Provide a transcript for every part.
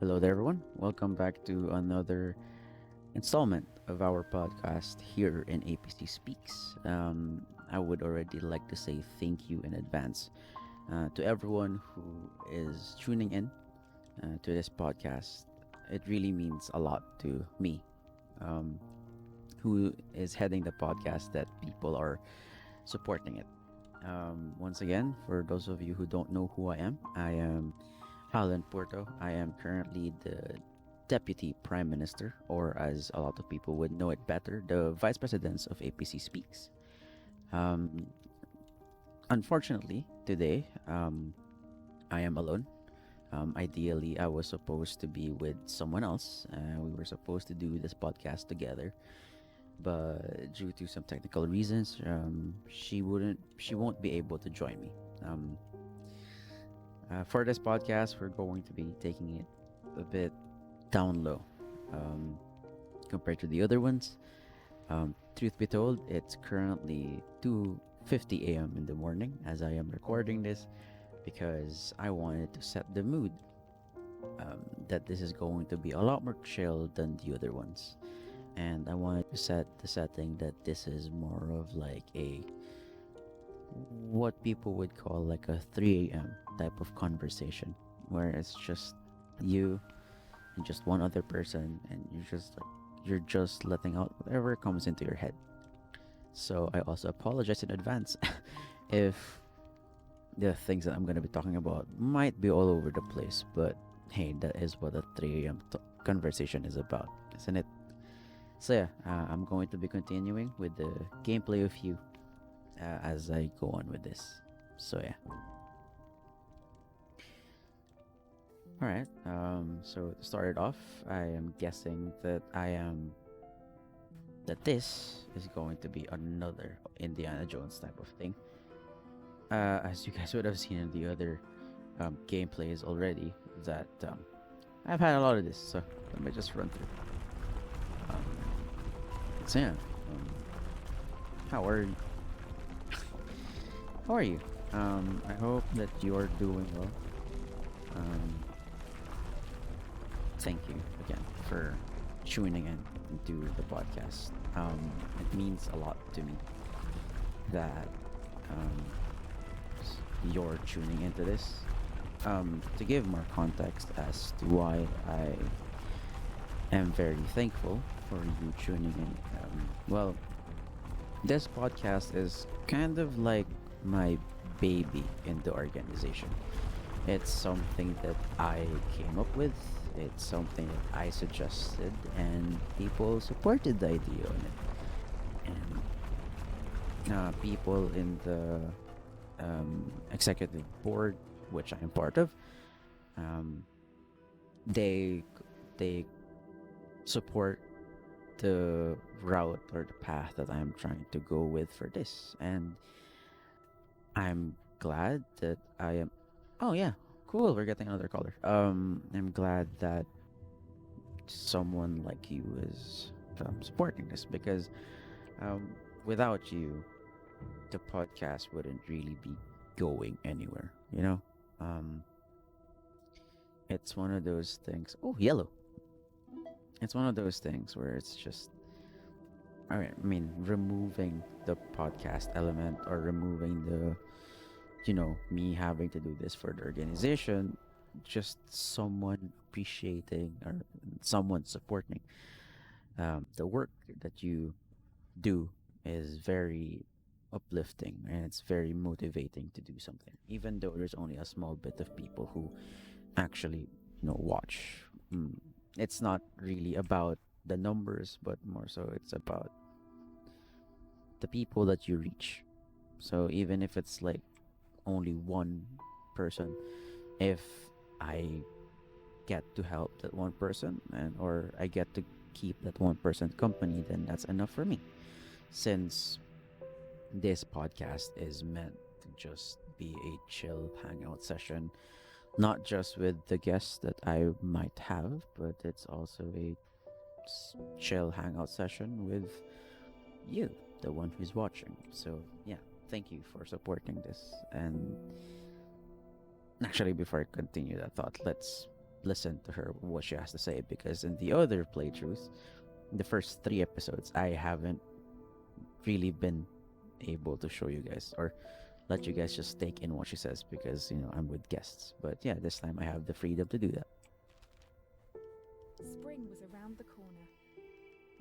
Hello there, everyone. Welcome back to another installment of our podcast here in APC Speaks. I would already like to say thank you in advance to everyone who is tuning in to this podcast. It really means a lot to me, um, who is heading the podcast, that people are supporting it. Once again, for those of you who don't know who I am Allen Purto. I am currently the Deputy Prime Minister, or as a lot of people would know it better, the Vice President of APC Speaks. Um, Unfortunately, today I am alone. Ideally, I was supposed to be with someone else. We were supposed to do this podcast together, but due to some technical reasons, she won't be able to join me. For this podcast, we're going to be taking it a bit down low um, compared to the other ones. Truth be told, it's currently 2:50 a.m. in the morning as I am recording this because I wanted to set the mood that this is going to be a lot more chill than the other ones. And I wanted to set the setting that this is more of like a what people would call like a 3 a.m. type of conversation where it's just you and just one other person, and you're just letting out whatever comes into your head. So I also apologize in advance if the things that I'm going to be talking about might be all over the place, but hey, that is what a 3 a.m. Conversation is about, isn't it? So yeah, I'm going to be continuing with the gameplay of you as I go on with this. So yeah. All right. So to start it off, I am guessing that this is going to be another Indiana Jones type of thing. As you guys would have seen in the other gameplays already, that I've had a lot of this. So let me just run through. So yeah, how are you? How are you? I hope that you're doing well. Um, Thank you again for tuning in into the podcast. It means a lot to me that um, you're tuning into this. To give more context as to why I am very thankful for you tuning in. Well, this podcast is kind of like my baby in the organization. It's something that I came up with. It's something that I suggested, and people supported the idea on it. And people in the executive board, which I am part of, um, they they support the route or the path that I'm trying to go with for this, and I'm glad that I am. Oh yeah, cool. We're getting another caller. I'm glad that someone like you is supporting this because um, without you, the podcast wouldn't really be going anywhere. Um, it's one of those things. Oh, yellow. It's one of those things where it's just. I mean, removing the podcast element or removing the me having to do this for the organization, just someone appreciating or someone supporting the work that you do is very uplifting, and it's very motivating to do something even though there's only a small bit of people who actually watch. It's not really about the numbers, but more so it's about the people that you reach. So even if it's like only one person, if I get to help that one person, and or I get to keep that one person company, then that's enough for me, since this podcast is meant to just be a chill hangout session, not just with the guests that I might have, but it's also a chill hangout session with you, the one who's watching. So yeah, thank you for supporting this. And actually, before I continue that thought, let's listen to her what she has to say, because in the other playthroughs, the first 3 episodes, I haven't really been able to show you guys or let you guys just take in what she says, because I'm with guests. But yeah, this time I have the freedom to do that. Spring was around the corner.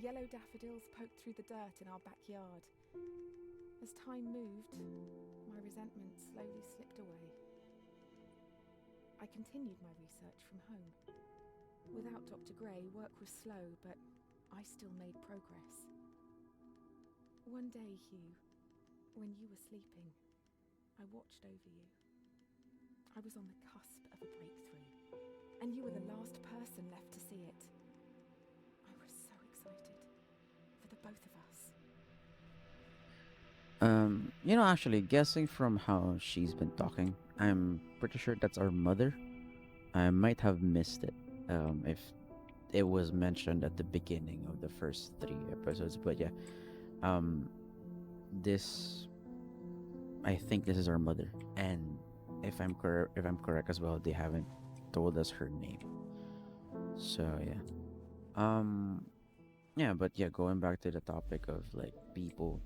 Yellow daffodils poked through the dirt in our backyard. As time moved, my resentment slowly slipped away. I continued my research from home. Without Dr. Gray, work was slow, but I still made progress. One day, Hugh, when you were sleeping, I watched over you. I was on the cusp of a breakthrough, and you were the last person left to see it. I was so excited for the both of us. Actually, guessing from how she's been talking, I'm pretty sure that's our mother. I might have missed it, if it was mentioned at the beginning of the first 3 episodes. But yeah, um, this I think this is our mother, and if I'm correct as well, they haven't told us her name. So yeah, um, yeah, but yeah, going back to the topic of like people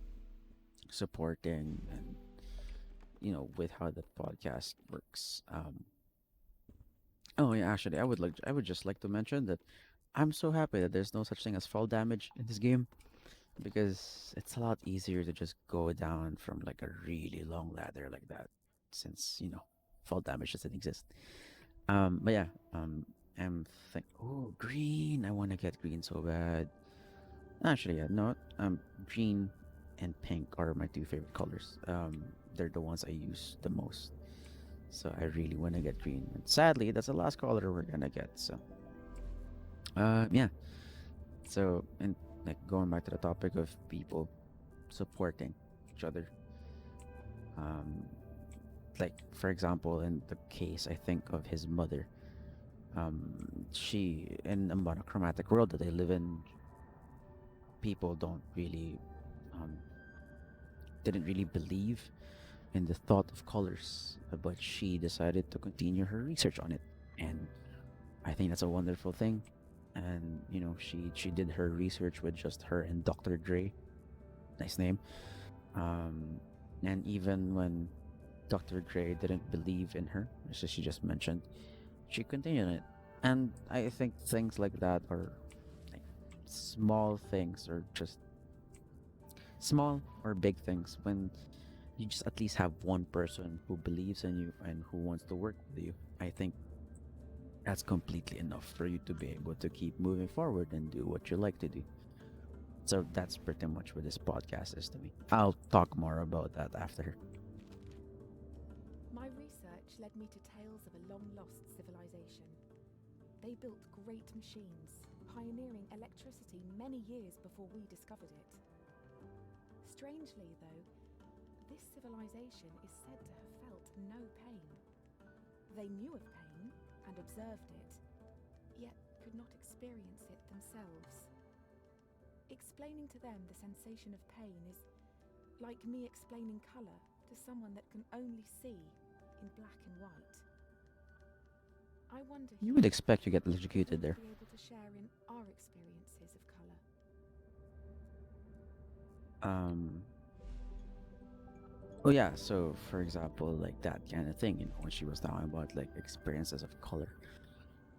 supporting and with how the podcast works. Oh yeah, actually, I would just like to mention that I'm so happy that there's no such thing as fall damage in this game, because it's a lot easier to just go down from like a really long ladder like that, since fall damage doesn't exist. But yeah, I'm think oh, green, I want to get green so bad. Actually, yeah, no, green and pink are my two favorite colors. They're the ones I use the most, so I really want to get green. And sadly, that's the last color we're gonna get. So yeah, so, and like going back to the topic of people supporting each other, um like for example, in the case I think of his mother, she, in a monochromatic world that they live in, people don't really um didn't really believe in the thought of colors, but she decided to continue her research on it, and I think that's a wonderful thing. And she did her research with just her and Dr. Dre. Nice name. um and even when Dr. Dre didn't believe in her, as she just mentioned, she continued it. And I think things like that are like small things, or just small or big things, when you just at least have one person who believes in you and who wants to work with you. I think that's completely enough for you to be able to keep moving forward and do what you like to do. So that's pretty much what this podcast is to me. I'll talk more about that after. My research led me to tales of a long-lost civilization. They built great machines, pioneering electricity many years before we discovered it. Strangely, though, this civilization is said to have felt no pain. They knew of pain and observed it, yet could not experience it themselves. Explaining to them the sensation of pain is like me explaining colour to someone that can only see in black and white. I wonder You would expect to get electrocuted there. be able to share in our experiences of colour. Um. Oh yeah. So for example, like that kind of thing, when she was talking about like experiences of color.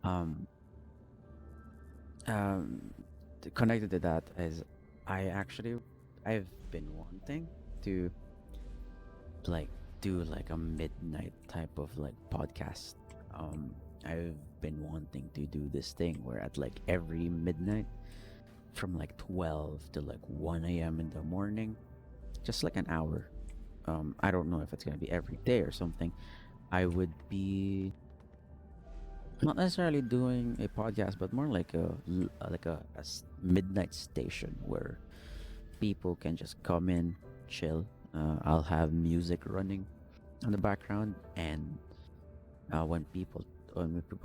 Um. Um. Connected to that is, I've been wanting to like do like a midnight type of like podcast. I've been wanting to do this thing where at like every midnight, from like 12 to like 1 a.m. in the morning, just like an hour. I don't know if it's gonna be every day or something. I would be not necessarily doing a podcast, but more like a midnight station where people can just come in, chill. I'll have music running in the background, and when people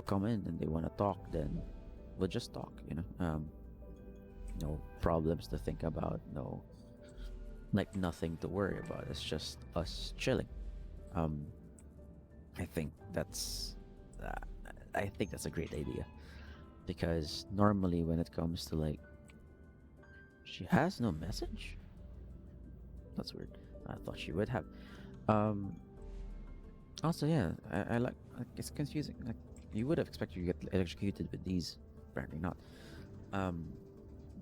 come in and they want to talk, then we'll just talk. No problems to think about, no, like nothing to worry about. It's just us chilling. um I think that's uh, I think that's a great idea because normally when it comes to like she has no message. That's weird. I thought she would have. Um. Also, yeah, I like it's confusing. Like you would have expected you get electrocuted with these, apparently not. Um.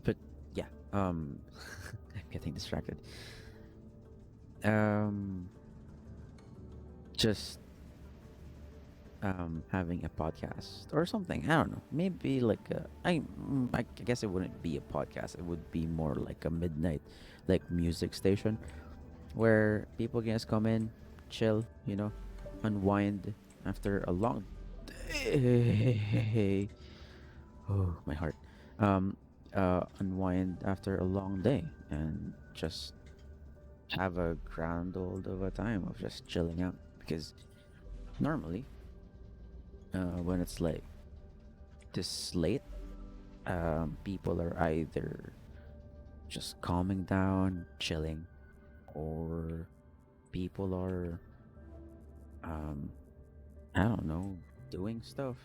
But yeah. I'm getting distracted. Um. Just having a podcast or something. I don't know. Maybe like I guess it wouldn't be a podcast. It would be more like a midnight like music station where people can just come in, chill, unwind after a long day. Oh, my heart. Um Unwind after a long day and just have a grand old of a time of just chilling out because normally when it's like this late, people are either just calming down, chilling, or people are, um, I don't know, doing stuff.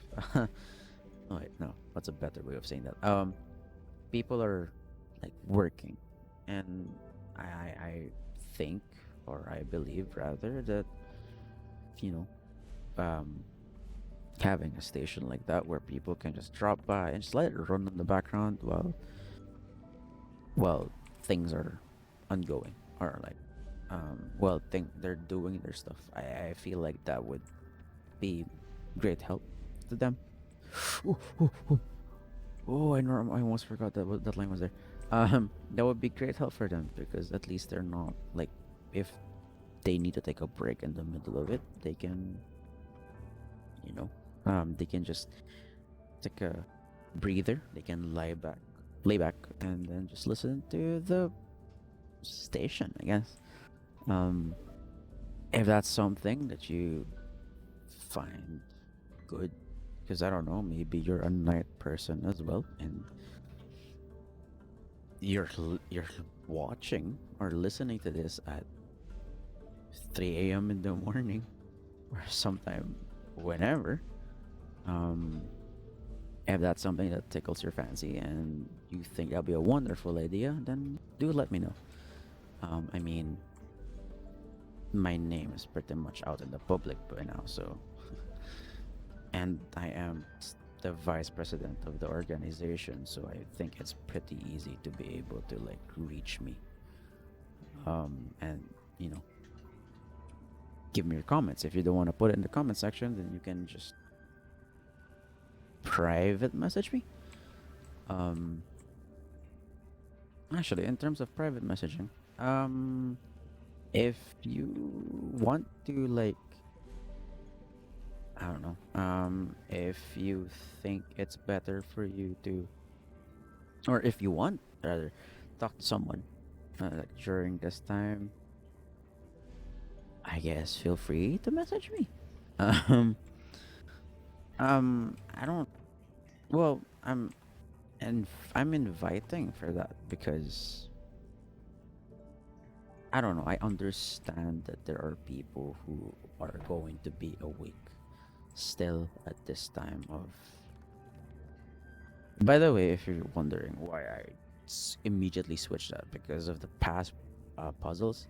Oh, wait, no, what's a better way of saying that? People are like working, and I think, or I believe rather, that you know, um, having a station like that where people can just drop by and just let it run in the background while things are ongoing or like well think they're doing their stuff. I feel like that would be great help to them. Oh, oh, oh, oh, I almost forgot that that line was there. That would be great help for them because at least they're not like if they need to take a break in the middle of it, they can, you know, they can just take a breather. They can lay back, and then just listen to the station. I guess. Um, if that's something that you find good, because I don't know, maybe you're a night person as well, and you're watching or listening to this at 3 a.m. in the morning or sometime whenever. Um, if that's something that tickles your fancy and you think that'll be a wonderful idea, then do let me know. I mean, my name is pretty much out in the public by now, so and I am the vice president of the organization, so I think it's pretty easy to be able to like reach me. And you know, give me your comments. If you don't want to put it in the comment section, then you can just private message me. Um, Actually, in terms of private messaging, if you want to like, I don't know, if you think it's better for you to, or if you want rather, talk to someone like during this time, I guess feel free to message me. Um, I don't. Well, and I'm inviting for that because I don't know. I understand that there are people who are going to be awake still at this time of. By the way, if you're wondering why I immediately switched that because of the past puzzles,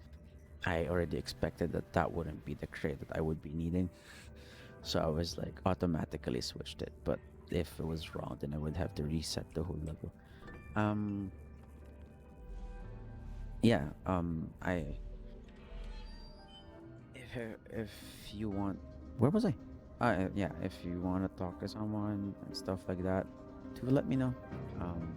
I already expected that that wouldn't be the crate that I would be needing, so I was like automatically switched it. But if it was wrong, then I would have to reset the whole level. Um, yeah. I if you want, where was I? Yeah. If you want to talk to someone and stuff like that, do let me know. Um,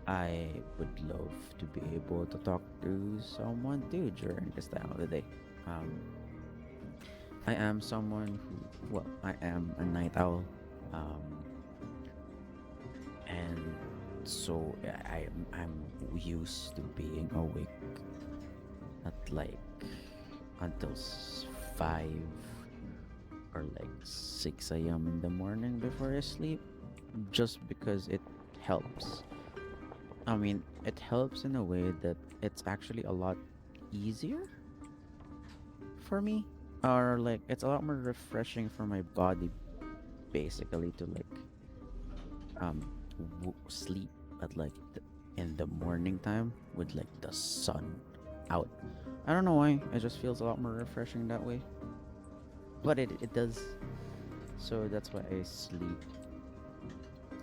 I would love to be able to talk to someone too during this time of the day. Um, I am someone who, well, I am a night owl. Um, and so I'm used to being awake at like until 5 or like 6 a.m. in the morning before I sleep, just because it helps. I mean, it helps in a way that it's actually a lot easier for me, or like it's a lot more refreshing for my body basically to like um sleep at like in the morning time with like the sun out. I don't know why. It just feels a lot more refreshing that way. But it does. So that's why I sleep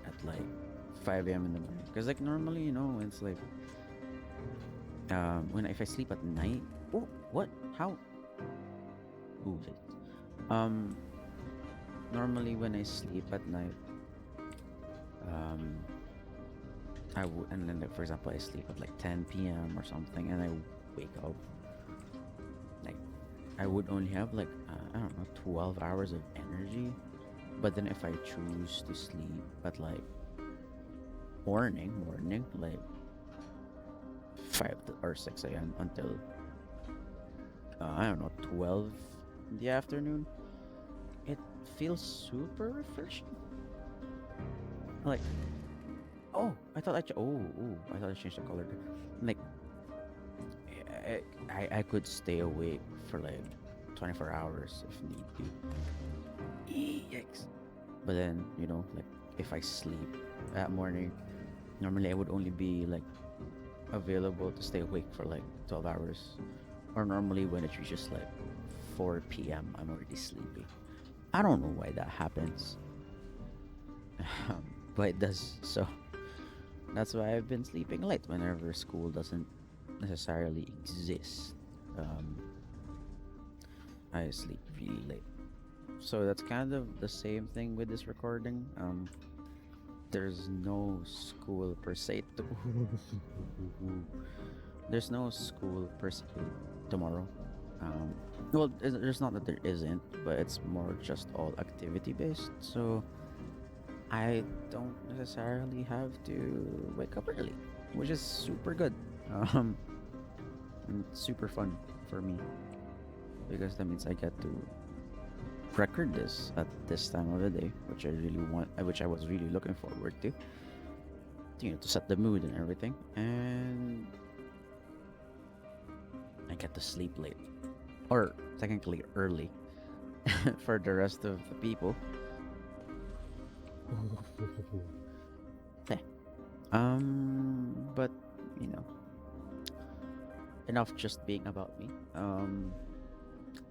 at like 5 a.m. in the morning. Because like normally, it's like when if I sleep at night. Oh, what? How? Ooh, wait. Um, normally when I sleep at night, um, I would, and then like, for example, I sleep at like 10 p.m. or something, and I wake up like I would only have like I don't know 12 hours of energy. But then if I choose to sleep at like morning, like 5 or 6 a.m. until I don't know 12 in the afternoon, it feels super refreshing. Like oh, I thought I changed the color. Like I could stay awake for like 24 hours if need be. Yikes. But then, like if I sleep that morning, normally I would only be like available to stay awake for like 12 hours. Or normally when it reaches like 4 p.m., I'm already sleepy. I don't know why that happens, but it does. So that's why I've been sleeping late whenever school doesn't necessarily exist. Um, I sleep really late. So that's kind of the same thing with this recording. There's no school per se. There's no school per se tomorrow. Um, well, there's not that there isn't, but it's more just all activity based. So I don't necessarily have to wake up early, which is super good. Um, and super fun for me because that means I get to record this at this time of the day, which I really want, which I was really looking forward to. To set the mood and everything, and I get to sleep late, or technically early, for the rest of the people. Eh, but you know, enough just being about me.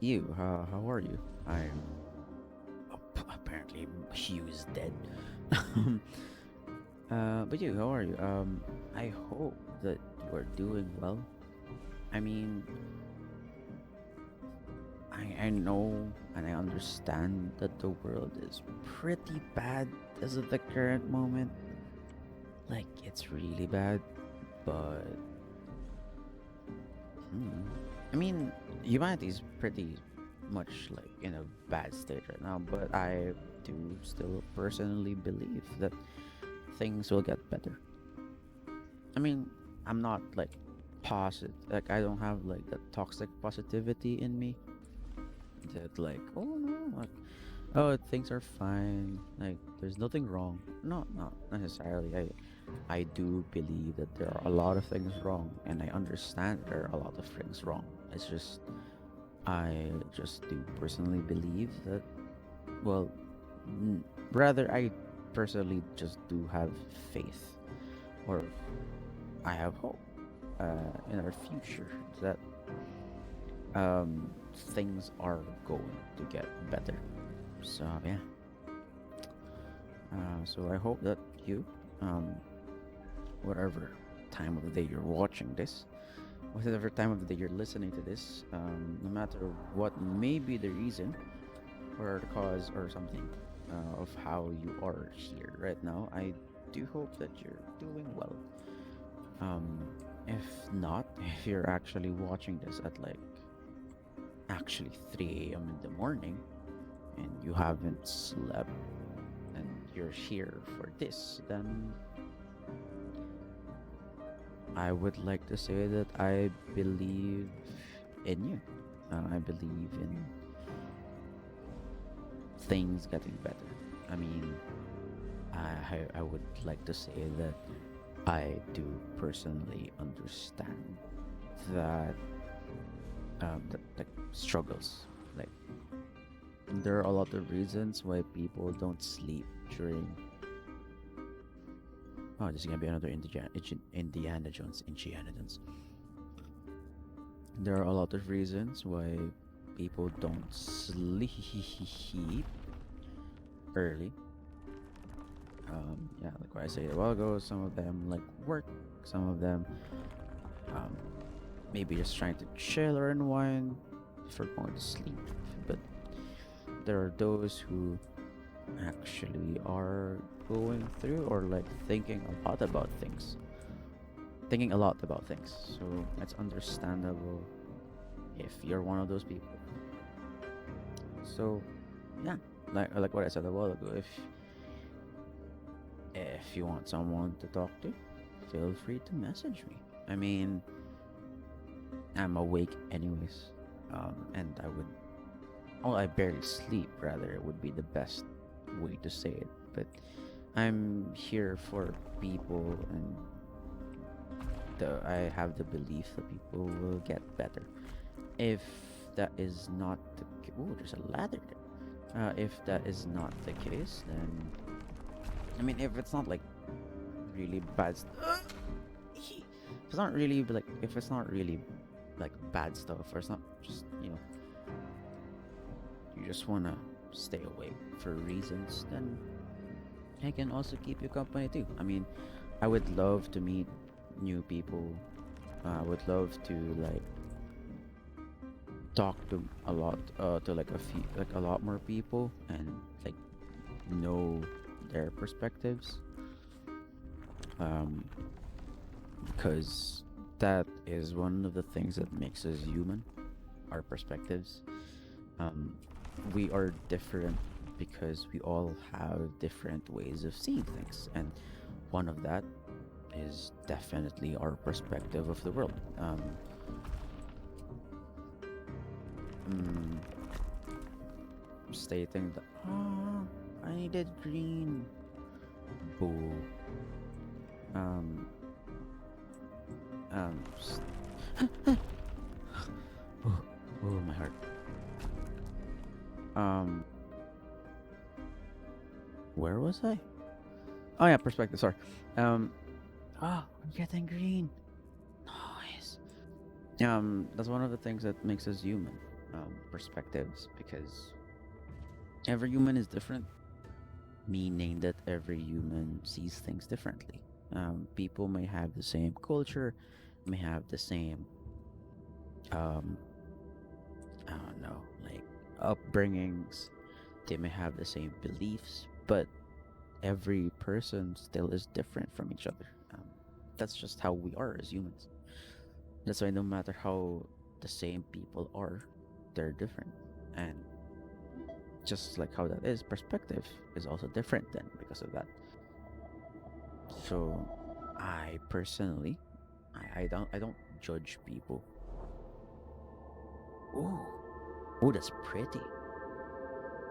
You, how are you? I'm apparently Hugh's dead. But you, how are you? I hope that you are doing well. I mean, I know and I understand that the world is pretty bad as of the current moment. Like, it's really bad, but hmm, I mean, humanity is pretty much like in a bad state right now, but I do still personally believe that things will get better. I mean, I'm not like positive, like, I don't have like that toxic positivity in me that, like, oh no, like, oh, things are fine, like, there's nothing wrong. No, not necessarily. I do believe that there are a lot of things wrong, and I understand there are a lot of things wrong. It's just, I just do personally believe that, well, rather, I personally just do have faith, or I have hope in our future that things are going to get better. So yeah. So I hope that you, um, whatever time of the day you're watching this, whatever time of the day you're listening to this, no matter what may be the reason or the cause or something of how you are here right now, I do hope that you're doing well. Um, if not, if you're actually watching this at like actually 3 a.m. in the morning and you haven't slept and you're here for this, then I would like to say that I believe in you. I believe in things getting better. I mean, I would like to say that I do personally understand that the struggles, like There are a lot of reasons why people don't sleep during. Oh, this is gonna be another Indiana Jones. Indiana Jones. There are a lot of reasons why people don't sleep early. Yeah, like what I said a while ago, some of them like work, some of them um, maybe just trying to chill or unwind before going to sleep. But there are those who actually are going through or like thinking a lot about things. So that's understandable if you're one of those people. So yeah, like what I said a while ago, if you want someone to talk to, feel free to message me. I mean, I'm awake anyways, and I barely sleep. Rather, it would be the best way to say it. But I'm here for people, and I have the belief that people will get better. If that is not the oh, there's a ladder there. If that is not the case, then I mean, if it's not like really bad, if it's not really like bad stuff, or it's not just you just wanna stay awake for reasons, then I can also keep you company too. I mean, I would love to meet new people. I would love to like talk to a lot to like a lot more people and like know their perspectives, um because that is one of the things that makes us human, our perspectives. um we are different because we all have different ways of seeing things, and one of that is definitely our perspective of the world. Mm, Stating that, oh, I needed green. Boo. Um, um, s- oh, oh, my heart. Um, where was I? Oh yeah, perspective. Sorry. Um, I'm getting green. Nice. That's one of the things that makes us human. Perspectives, because every human is different, meaning that every human sees things differently. People may have the same culture, may have the same, um, I don't know, like upbringings. They may have the same beliefs, but every person still is different from each other. That's just how we are as humans. That's why no matter how the same people are, they're different. And just like how that is, perspective is also different then because of that. So I personally, I don't judge people. Ooh, oh, that's pretty.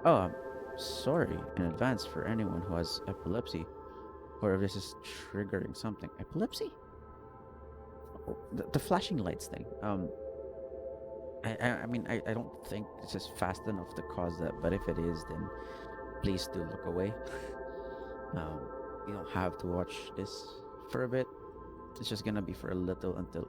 Oh, I'm sorry in advance for anyone who has epilepsy, or if this is triggering something. Epilepsy? Oh, the flashing lights thing. I don't think this is fast enough to cause that, but if it is, then please do look away. Um, you don't have to watch this for a bit. It's just gonna be for a little until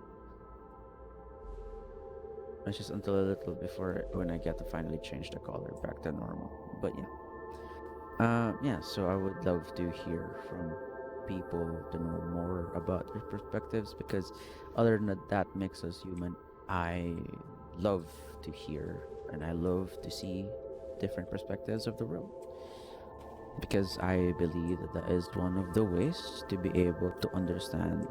it's just until a little before when I get to finally change the color back to normal. But yeah. Yeah, so I would love to hear from people to know more about their perspectives, because other than that makes us human. I love to hear and I love to see different perspectives of the world, because I believe that that is one of the ways to be able to understand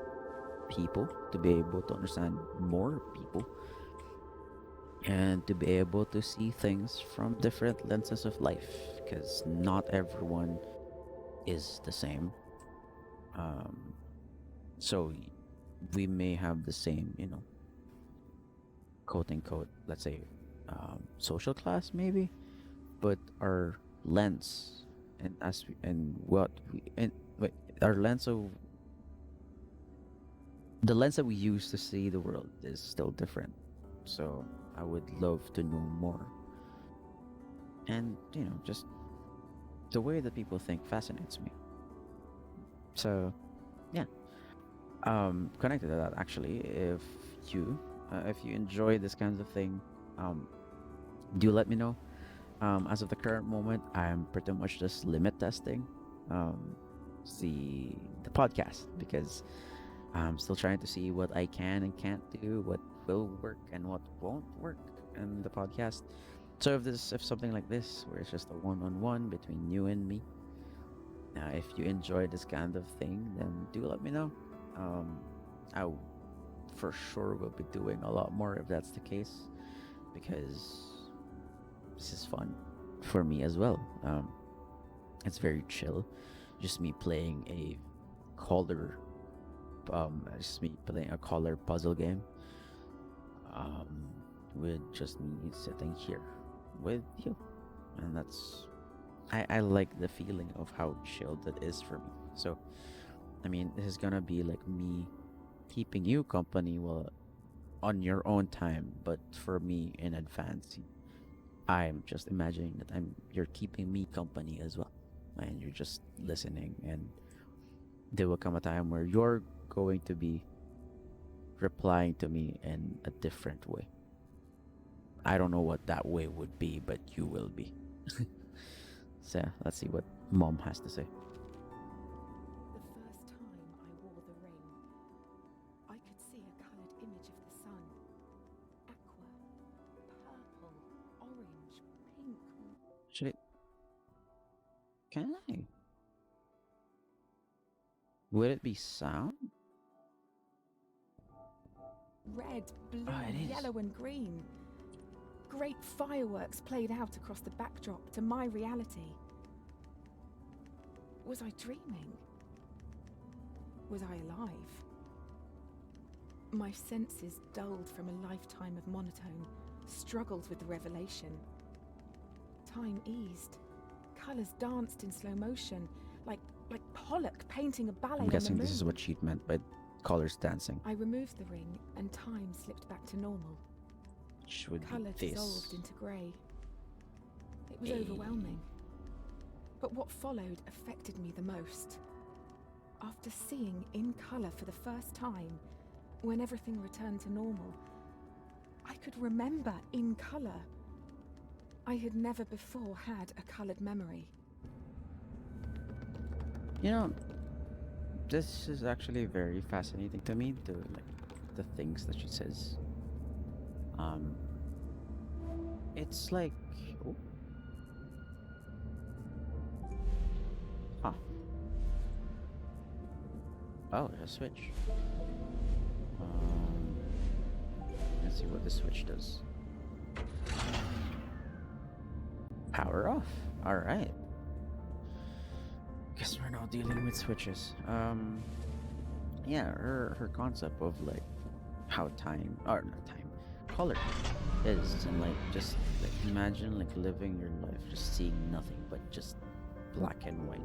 people, to be able to understand more people, and to be able to see things from different lenses of life, because not everyone is the same. Um, so we may have the same, quote unquote, let's say, social class maybe, but our lens and as we, and what we and wait, our lens of the lens that we use to see the world is still different. So I would love to know more. and just the way that people think fascinates me. So yeah, connected to that, actually, you if you enjoy this kinds of thing, um, do let me know. As of the current moment, I'm pretty much just limit testing um, the the podcast because I'm still trying to see what I can and can't do, what will work and what won't work in the podcast. So if something like this, where it's just a one-on-one between you and me, if you enjoy this kind of thing, then do let me know. Um, I for sure will be doing a lot more if that's the case, because this is fun for me as well. It's very chill, just me playing a color, just me playing a color puzzle game, um, with just me sitting here with you, and I like the feeling of how chilled that is for me. So I mean, this is gonna be like me keeping you company while on your own time, but for me in advance, I'm just imagining that you're keeping me company as well, and you're just listening, and there will come a time where you're going to be replying to me in a different way. I don't know what that way would be, but you will be. So let's see what mom has to say. The first time I wore the ring, I could see a coloured image of the sun. Aqua, purple, orange, pink, Actually, can I? Would it be sound? red, blue, Oh, it is. yellow, and green. Great fireworks played out across the backdrop to my reality. Was I dreaming? Was I alive? My senses, dulled from a lifetime of monotone, struggled with the revelation. Time eased. Colours danced in slow motion, like Pollock painting a ballet I'm on the guessing moon. this is what she meant by colors dancing. I removed the ring, and time slipped back to normal. Which would Colour be dissolved this. into grey. It was Hey. overwhelming. But what followed affected me the most. After seeing in colour for the first time, when everything returned to normal, I could remember in colour. I had never before had a coloured memory. You know, this is actually very fascinating to me. The things that she says. Um, it's like, oh, huh. Oh, there's a switch. Um, let's see what the switch does. Power off. All right. Guess we're now dealing with switches. Yeah, her concept of like how time or not time, color is, and like just like imagine like living your life just seeing nothing but just black and white.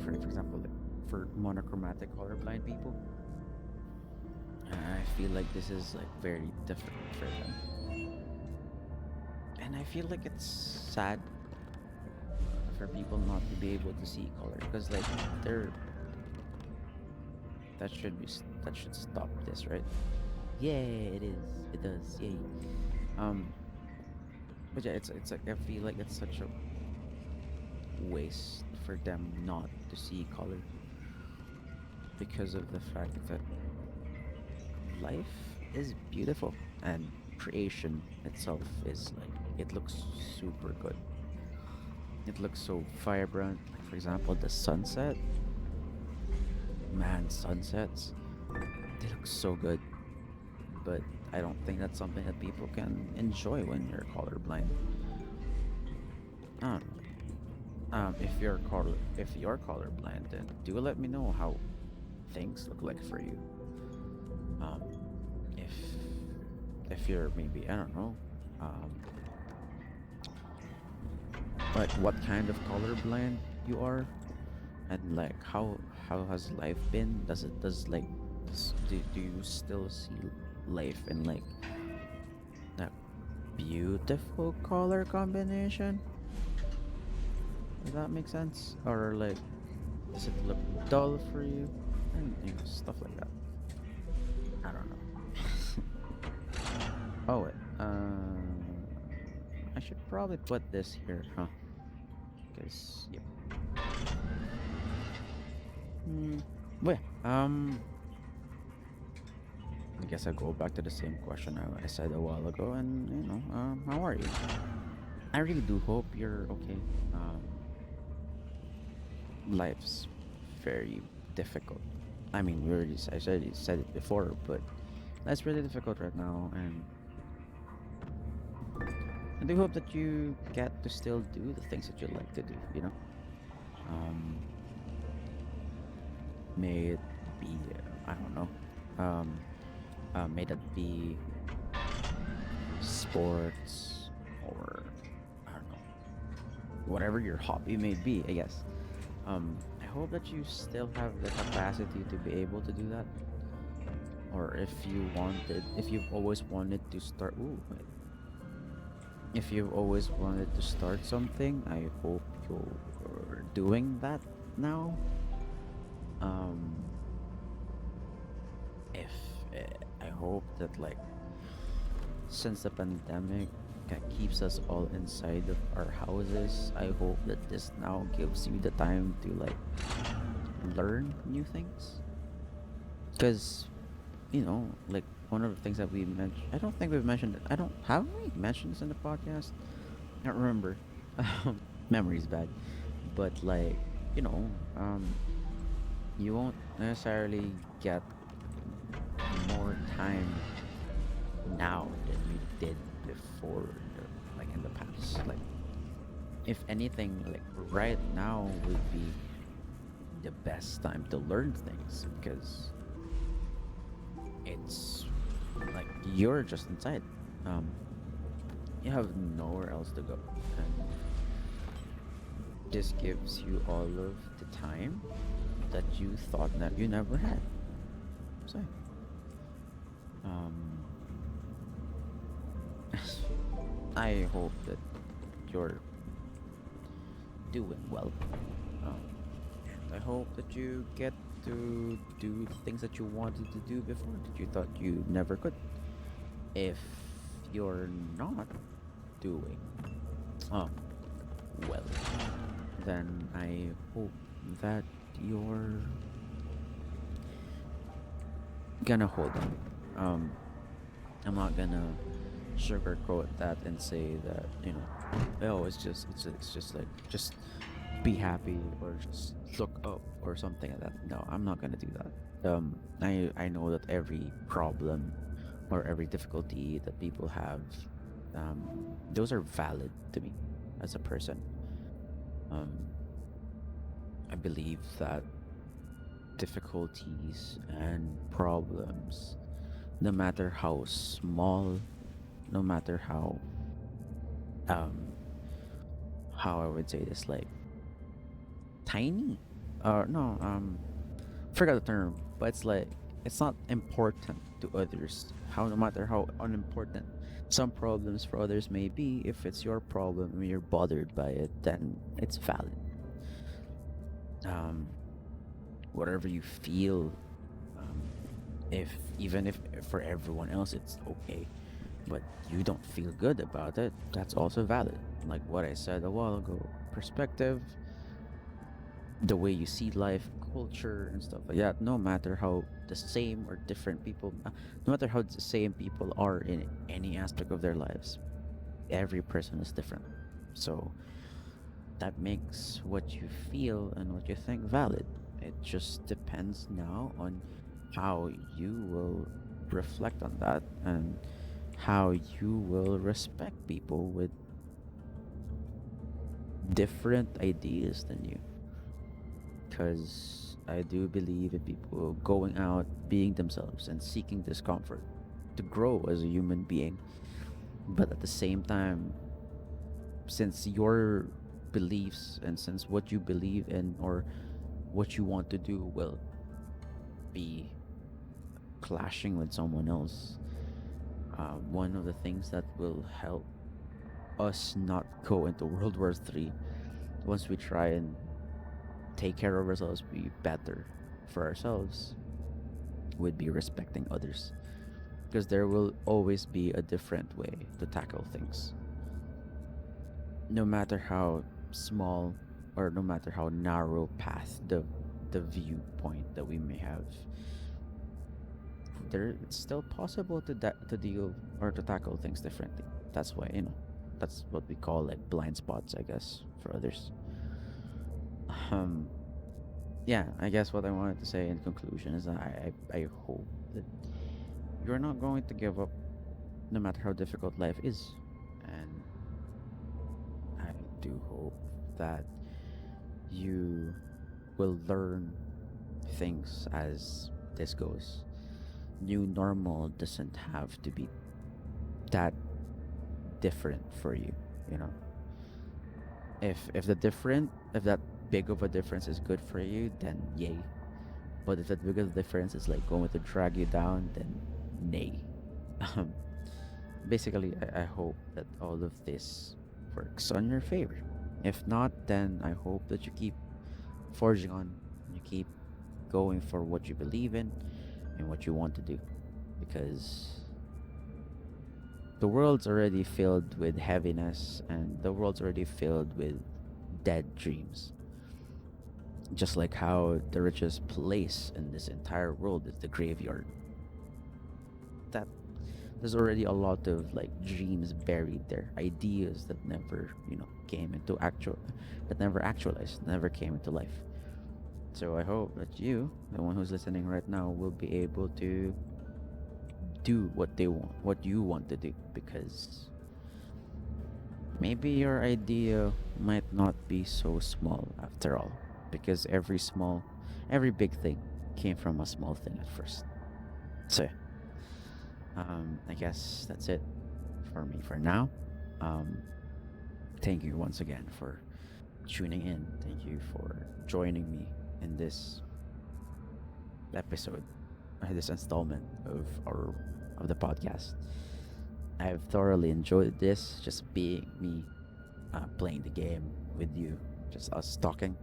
For example, like for monochromatic colorblind people, I feel like this is like very different for them, and I feel like it's sad for people not to be able to see color because like they're that should stop this, right? Yay, it is. It does. Yay. Um, but yeah, it's like I feel like it's such a waste for them not to see color because of the fact that life is beautiful and creation itself is like it looks super good. It looks so vibrant. Like for example, the sunset. Man, sunsets. They look so good. But I don't think that's something that people can enjoy when you're colorblind. Um, if you're colorblind, then do let me know how things look like for you. Um, if if you're maybe I don't know, um, like what kind of colorblind you are, and like how has life been? Does like do you still see life in like that beautiful color combination. Does that make sense? Or like, does it look dull for you? And stuff like that. I don't know. Oh wait. I should probably put this here, huh? Because yep. Hmm. Well, I guess I'll go back to the same question I said a while ago, and how are you? I really do hope you're okay. Life's very difficult. I mean, I said it before, but that's really difficult right now, and I do hope that you get to still do the things that you like to do. Um, may it be, I don't know, um, may that be sports or I don't know, whatever your hobby may be. I guess. I hope that you still have the capacity to be able to do that. Or if you've always wanted to start, if you've always wanted to start something, I hope you're doing that now. Um, if I hope that like since the pandemic keeps us all inside of our houses, I hope that this now gives you the time to like learn new things. Because like one of the things that we mentioned, I don't think we've mentioned it. I don't have we mentioned this in the podcast. I don't remember. Memory's bad, but like you know, um, you won't necessarily get more time now than you did before, like in the past. Like if anything, like right now would be the best time to learn things because it's like you're just inside. Um, you have nowhere else to go, and this gives you all of the time that you thought that you never had. So, um, I hope that you're doing well. Um, I hope that you get to do the things that you wanted to do before that you thought you never could. If you're not doing um well, then I hope that you're gonna hold on. I'm not gonna sugarcoat that and say that oh, it's just like just be happy or just look up or something like that. No, I'm not gonna do that. I know that every problem or every difficulty that people have, those are valid to me as a person. Um, I believe that difficulties and problems, no matter how small, no matter um how I would say this, like tiny, no, forgot the term, but it's like it's not important to others. How no matter how unimportant some problems for others may be, if it's your problem and you're bothered by it, then it's valid. Um, whatever you feel, um, if even if for everyone else it's okay, but you don't feel good about it, that's also valid. Like what I said a while ago, perspective, the way you see life, culture, and stuff like that. No matter how the same or different people, no matter how the same people are in any aspect of their lives, every person is different. So that makes what you feel and what you think valid. It just depends now on how you will reflect on that and how you will respect people with different ideas than you. Because I do believe in people going out, being themselves, and seeking discomfort to grow as a human being. But at the same time, since your beliefs and since what you believe in or what you want to do will be clashing with someone else, One of the things that will help us not go into World War III once we try and take care of ourselves, be better for ourselves, would be respecting others. Because there will always be a different way to tackle things. No matter how small or no matter how narrow path the viewpoint that we may have, there it's still possible to deal or to tackle things differently. That's why, that's what we call like blind spots, I guess, for others. Um, yeah, I guess what I wanted to say in conclusion is that I hope that you're not going to give up no matter how difficult life is. And I do hope that you will learn things as this goes. New normal doesn't have to be that different for you, you know. If that big of a difference is good for you, then yay. But if that big of a difference is like going to drag you down, then nay. Um, Basically, I hope that all of this works on your favor. If not, then I hope that you keep forging on, you keep going for what you believe in and what you want to do. Because the world's already filled with heaviness and the world's already filled with dead dreams. Just like how the richest place in this entire world is the graveyard. That there's already a lot of like dreams buried there, ideas that never, came into actual, that never actualized, never came into life. So I hope that you, the one who's listening right now, will be able to do what they want, what you want to do, because maybe your idea might not be so small after all, because every big thing came from a small thing at first. So I guess that's it for me for now. Um, Thank you once again for tuning in. Thank you for joining me in this episode, this installment of the podcast. I've thoroughly enjoyed this, just being me, playing the game with you, just us talking.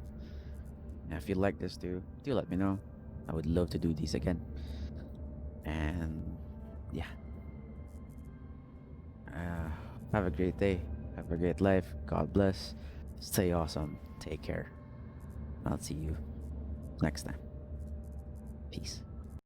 And if you like this too, do let me know. I would love to do these again. And yeah, uh, have a great day. Have a great life. God bless. Stay awesome. Take care. I'll see you next time. Peace.